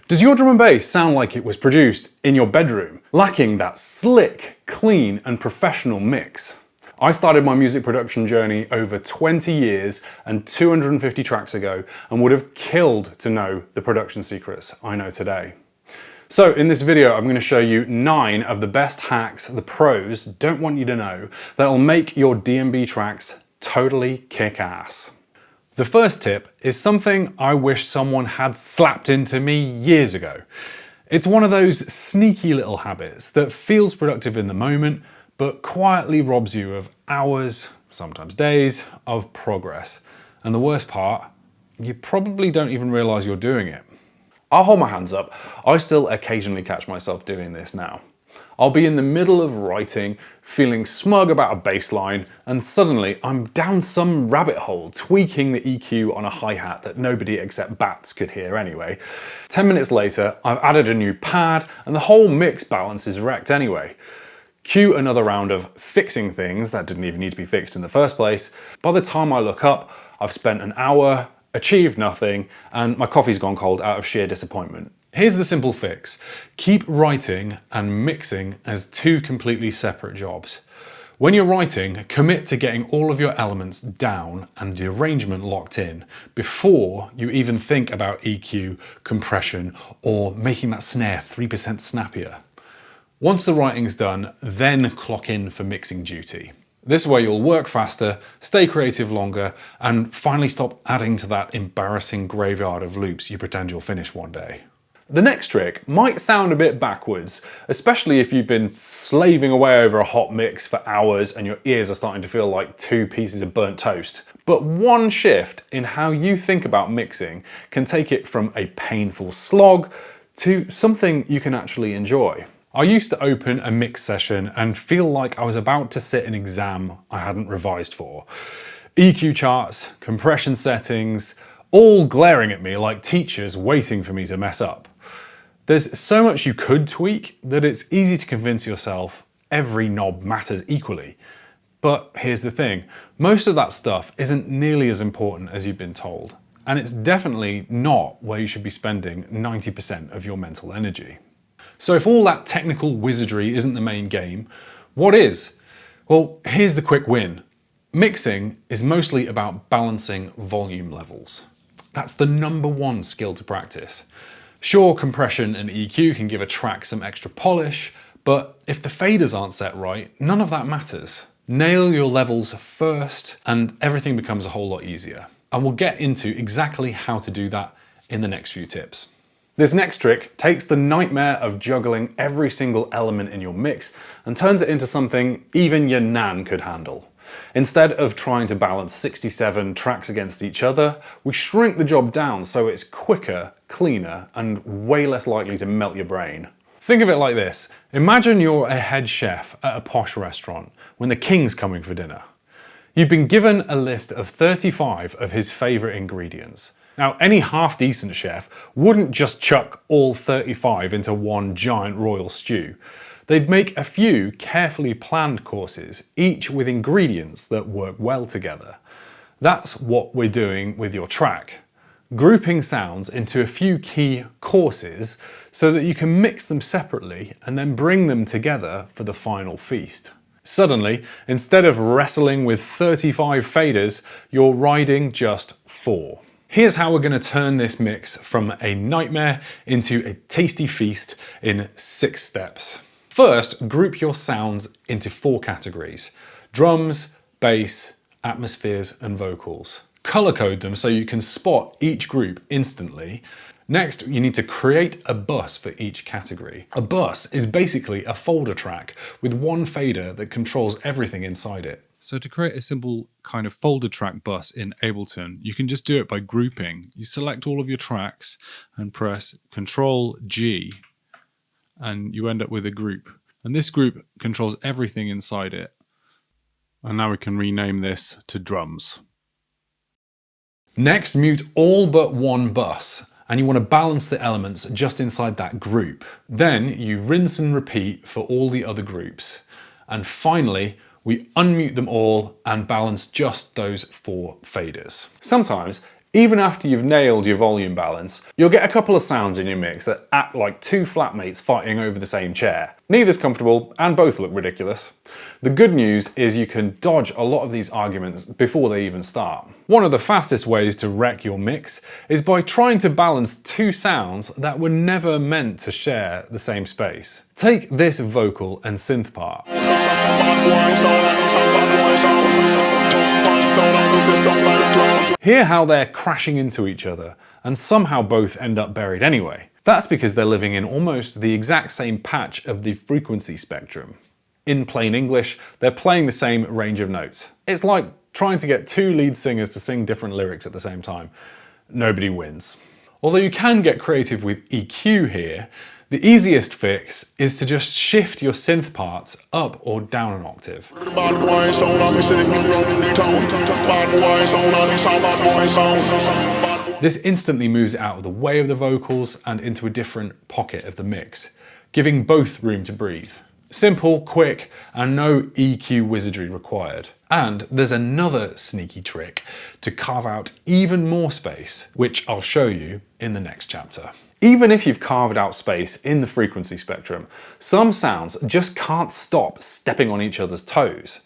Does your drum and bass sound like it was produced in your bedroom, lacking that slick, clean, and professional mix? I started my music production journey over 20 years and 250 tracks ago and would have killed to know the production secrets I know today. So in this video, I'm going to show you 9 of the best hacks the pros don't want you to know that'll make your DNB tracks totally kick ass. The first tip is something I wish someone had slapped into me years ago. It's one of those sneaky little habits that feels productive in the moment, but quietly robs you of hours, sometimes days, of progress. And the worst part, you probably don't even realize you're doing it. I'll hold my hands up, I still occasionally catch myself doing this now. I'll be in the middle of writing, feeling smug about a bass line, and suddenly I'm down some rabbit hole tweaking the EQ on a hi-hat that nobody except bats could hear anyway. 10 minutes later, I've added a new pad and the whole mix balance is wrecked anyway. Cue another round of fixing things that didn't even need to be fixed in the first place. By the time I look up, I've spent an hour, achieved nothing, and my coffee's gone cold out of sheer disappointment. Here's the simple fix. Keep writing and mixing as 2 completely separate jobs. When you're writing, commit to getting all of your elements down and the arrangement locked in before you even think about EQ, compression, or making that snare 3% snappier. Once the writing's done, then clock in for mixing duty. This way you'll work faster, stay creative longer, and finally stop adding to that embarrassing graveyard of loops you pretend you'll finish one day. The next trick might sound a bit backwards, especially if you've been slaving away over a hot mix for hours and your ears are starting to feel like 2 pieces of burnt toast. But one shift in how you think about mixing can take it from a painful slog to something you can actually enjoy. I used to open a mix session and feel like I was about to sit an exam I hadn't revised for. EQ charts, compression settings, all glaring at me like teachers waiting for me to mess up. There's so much you could tweak that it's easy to convince yourself every knob matters equally. But here's the thing, most of that stuff isn't nearly as important as you've been told, and it's definitely not where you should be spending 90% of your mental energy. So if all that technical wizardry isn't the main game, what is? Well, here's the quick win. Mixing is mostly about balancing volume levels. That's the #1 skill to practice. Sure, compression and EQ can give a track some extra polish, but if the faders aren't set right, none of that matters. Nail your levels first and everything becomes a whole lot easier. And we'll get into exactly how to do that in the next few tips. This next trick takes the nightmare of juggling every single element in your mix and turns it into something even your nan could handle. Instead of trying to balance 67 tracks against each other, we shrink the job down so it's quicker, cleaner, and way less likely to melt your brain. Think of it like this. Imagine you're a head chef at a posh restaurant when the king's coming for dinner. You've been given a list of 35 of his favourite ingredients. Now, any half-decent chef wouldn't just chuck all 35 into one giant royal stew. They'd make a few carefully planned courses, each with ingredients that work well together. That's what we're doing with your track. Grouping sounds into a few key courses so that you can mix them separately and then bring them together for the final feast. Suddenly, instead of wrestling with 35 faders, you're riding just 4. Here's how we're going to turn this mix from a nightmare into a tasty feast in 6 steps. First, group your sounds into 4 categories: drums, bass, atmospheres, and vocals. Color code them so you can spot each group instantly. Next, you need to create a bus for each category. A bus is basically a folder track with one fader that controls everything inside it. So to create a simple kind of folder track bus in Ableton, you can just do it by grouping. You select all of your tracks and press Ctrl-G and you end up with a group. And this group controls everything inside it. And now we can rename this to drums. Next, mute all but one bus, and you want to balance the elements just inside that group. Then you rinse and repeat for all the other groups. And finally, we unmute them all and balance just those 4 faders. Sometimes Even after you've nailed your volume balance, you'll get a couple of sounds in your mix that act like two flatmates fighting over the same chair. Neither's comfortable and both look ridiculous. The good news is you can dodge a lot of these arguments before they even start. One of the fastest ways to wreck your mix is by trying to balance two sounds that were never meant to share the same space. Take this vocal and synth part. Hear how they're crashing into each other, and somehow both end up buried anyway. That's because they're living in almost the exact same patch of the frequency spectrum. In plain English, they're playing the same range of notes. It's like trying to get two lead singers to sing different lyrics at the same time. Nobody wins. Although you can get creative with EQ here, the easiest fix is to just shift your synth parts up or down an octave. This instantly moves it out of the way of the vocals and into a different pocket of the mix, giving both room to breathe. Simple, quick, and no EQ wizardry required. And there's another sneaky trick to carve out even more space, which I'll show you in the next chapter. Even if you've carved out space in the frequency spectrum, some sounds just can't stop stepping on each other's toes.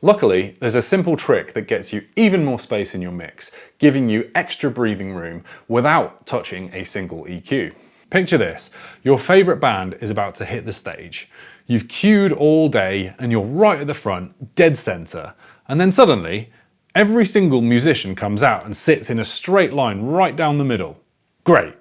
Luckily, there's a simple trick that gets you even more space in your mix, giving you extra breathing room without touching a single EQ. Picture this, your favourite band is about to hit the stage. You've queued all day and you're right at the front, dead centre, and then suddenly, every single musician comes out and sits in a straight line right down the middle. Great.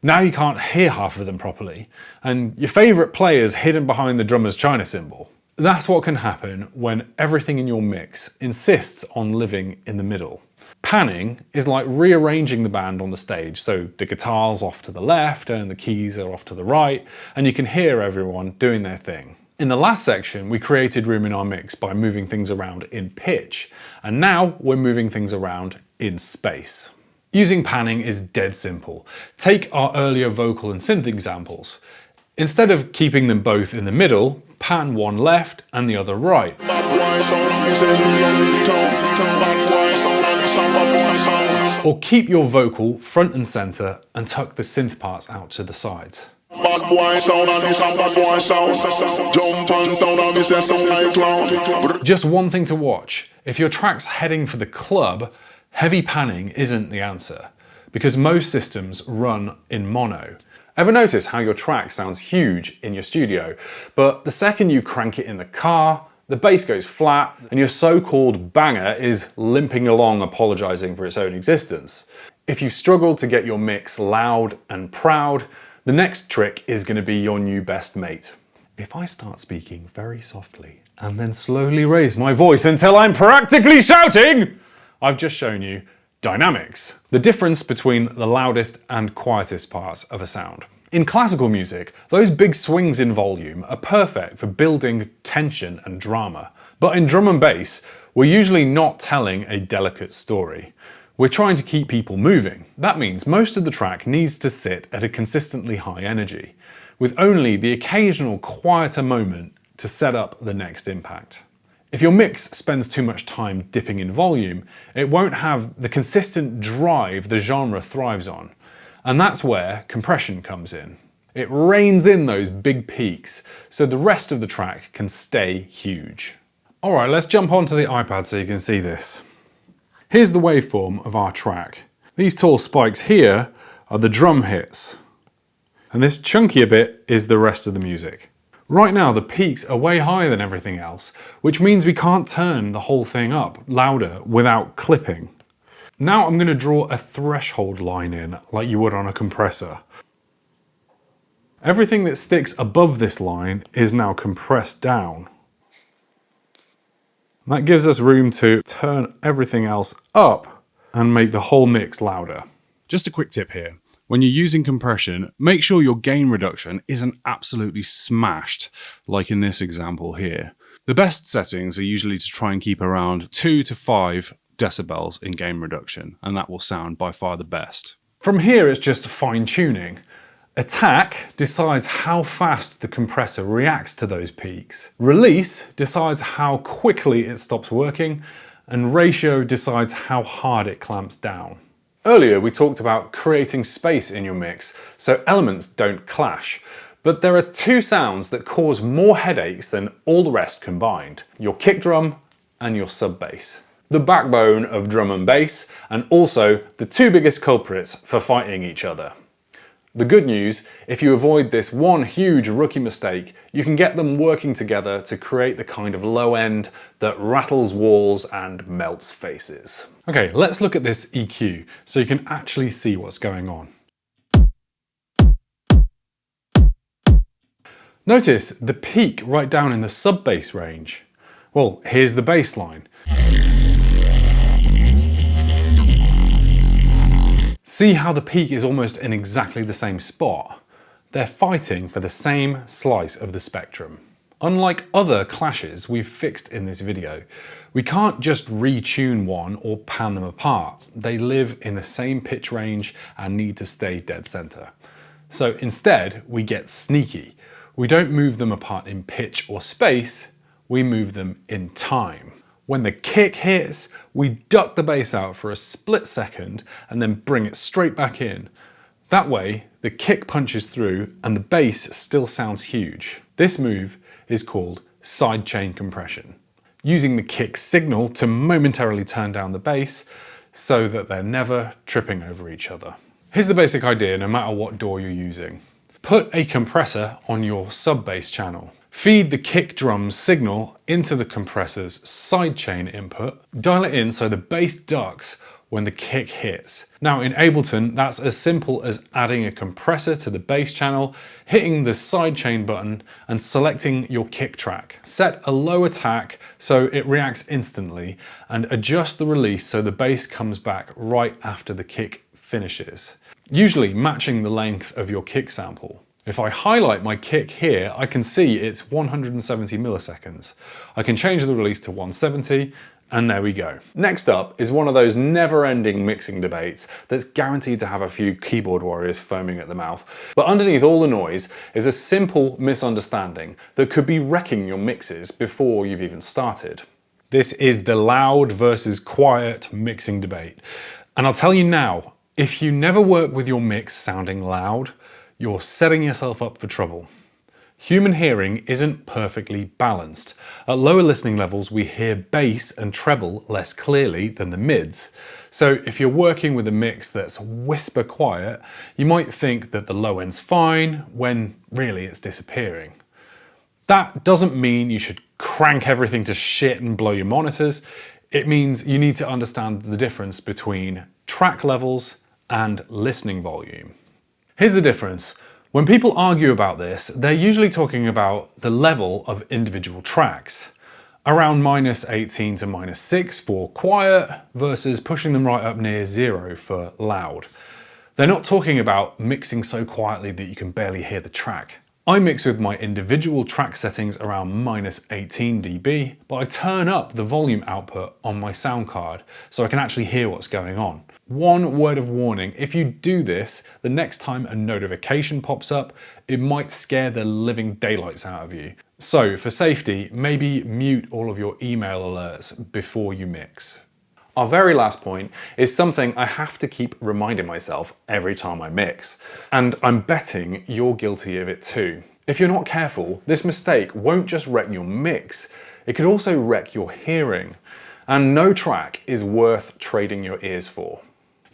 Now you can't hear half of them properly, and your favourite player's hidden behind the drummer's china cymbal. That's what can happen when everything in your mix insists on living in the middle. Panning is like rearranging the band on the stage, so the guitar's off to the left and the keys are off to the right, and you can hear everyone doing their thing. In the last section, we created room in our mix by moving things around in pitch, and now we're moving things around in space. Using panning is dead simple. Take our earlier vocal and synth examples. Instead of keeping them both in the middle, pan one left and the other right. Or keep your vocal front and center and tuck the synth parts out to the sides. Just one thing to watch. If your track's heading for the club, heavy panning isn't the answer, because most systems run in mono. Ever notice how your track sounds huge in your studio, but the second you crank it in the car, the bass goes flat, and your so-called banger is limping along apologizing for its own existence? If you've struggled to get your mix loud and proud, the next trick is going to be your new best mate. If I start speaking very softly and then slowly raise my voice until I'm practically shouting, I've just shown you dynamics, the difference between the loudest and quietest parts of a sound. In classical music, those big swings in volume are perfect for building tension and drama. But in drum and bass, we're usually not telling a delicate story. We're trying to keep people moving. That means most of the track needs to sit at a consistently high energy, with only the occasional quieter moment to set up the next impact. If your mix spends too much time dipping in volume, it won't have the consistent drive the genre thrives on. And that's where compression comes in. It reins in those big peaks, so the rest of the track can stay huge. Alright, let's jump onto the iPad so you can see this. Here's the waveform of our track. These tall spikes here are the drum hits, and this chunkier bit is the rest of the music. Right now, the peaks are way higher than everything else, which means we can't turn the whole thing up louder without clipping. Now I'm going to draw a threshold line in, like you would on a compressor. Everything that sticks above this line is now compressed down. That gives us room to turn everything else up and make the whole mix louder. Just a quick tip here. When you're using compression, make sure your gain reduction isn't absolutely smashed, like in this example here. The best settings are usually to try and keep around 2 to 5 decibels in gain reduction, and that will sound by far the best. From here, it's just fine tuning. Attack decides how fast the compressor reacts to those peaks. Release decides how quickly it stops working, and ratio decides how hard it clamps down. Earlier we talked about creating space in your mix so elements don't clash, but there are two sounds that cause more headaches than all the rest combined: your kick drum and your sub bass. The backbone of drum and bass, and also the two biggest culprits for fighting each other. The good news, if you avoid this one huge rookie mistake, you can get them working together to create the kind of low end that rattles walls and melts faces. Okay, let's look at this EQ so you can actually see what's going on. Notice the peak right down in the sub bass range. Well, here's the bass line. See how the peak is almost in exactly the same spot? They're fighting for the same slice of the spectrum. Unlike other clashes we've fixed in this video, we can't just retune one or pan them apart. They live in the same pitch range and need to stay dead center. So instead, we get sneaky. We don't move them apart in pitch or space, we move them in time. When the kick hits, we duck the bass out for a split second and then bring it straight back in. That way, the kick punches through and the bass still sounds huge. This move is called sidechain compression, using the kick signal to momentarily turn down the bass so that they're never tripping over each other. Here's the basic idea no matter what DAW you're using. Put a compressor on your sub bass channel. Feed the kick drum's signal into the compressor's sidechain input. Dial it in so the bass ducks when the kick hits. Now in Ableton, that's as simple as adding a compressor to the bass channel, hitting the sidechain button and selecting your kick track. Set a low attack so it reacts instantly and adjust the release so the bass comes back right after the kick finishes, usually matching the length of your kick sample. If I highlight my kick here, I can see it's 170 milliseconds. I can change the release to 170, and there we go. Next up is one of those never-ending mixing debates that's guaranteed to have a few keyboard warriors foaming at the mouth. But underneath all the noise is a simple misunderstanding that could be wrecking your mixes before you've even started. This is the loud versus quiet mixing debate. And I'll tell you now, if you never work with your mix sounding loud, you're setting yourself up for trouble. Human hearing isn't perfectly balanced. At lower listening levels, we hear bass and treble less clearly than the mids. So if you're working with a mix that's whisper quiet, you might think that the low end's fine when really it's disappearing. That doesn't mean you should crank everything to shit and blow your monitors. It means you need to understand the difference between track levels and listening volume. Here's the difference. When people argue about this, they're usually talking about the level of individual tracks, around -18 to -6 for quiet versus pushing them right up near 0 for loud. They're not talking about mixing so quietly that you can barely hear the track. I mix with my individual track settings around -18 dB, but I turn up the volume output on my sound card so I can actually hear what's going on. One word of warning, if you do this, the next time a notification pops up, it might scare the living daylights out of you. So for safety, maybe mute all of your email alerts before you mix. Our very last point is something I have to keep reminding myself every time I mix. And I'm betting you're guilty of it too. If you're not careful, this mistake won't just wreck your mix, it could also wreck your hearing. And no track is worth trading your ears for.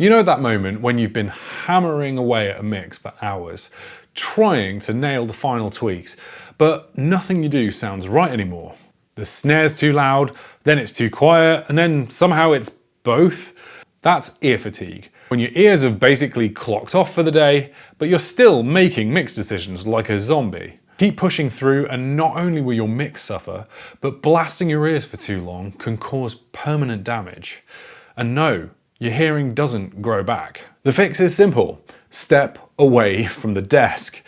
You know that moment when you've been hammering away at a mix for hours, trying to nail the final tweaks, but nothing you do sounds right anymore. The snare's too loud, then it's too quiet, and then somehow it's both. That's ear fatigue. When your ears have basically clocked off for the day, but you're still making mix decisions like a zombie. Keep pushing through and not only will your mix suffer, but blasting your ears for too long can cause permanent damage. And no, your hearing doesn't grow back. The fix is simple. Step away from the desk.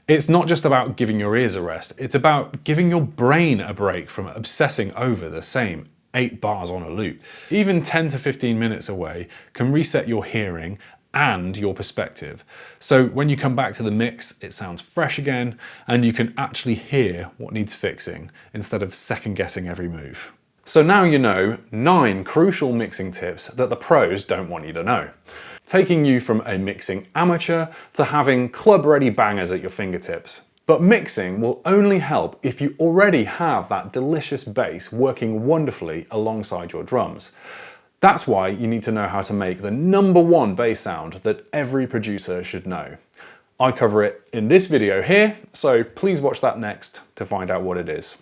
It's not just about giving your ears a rest, it's about giving your brain a break from obsessing over the same 8 bars on a loop. Even 10 to 15 minutes away can reset your hearing and your perspective. So when you come back to the mix, it sounds fresh again and you can actually hear what needs fixing instead of second guessing every move. So now you know 9 crucial mixing tips that the pros don't want you to know. taking you from a mixing amateur to having club-ready bangers at your fingertips. But mixing will only help if you already have that delicious bass working wonderfully alongside your drums. That's why you need to know how to make the #1 bass sound that every producer should know. I cover it in this video here, so please watch that next to find out what it is.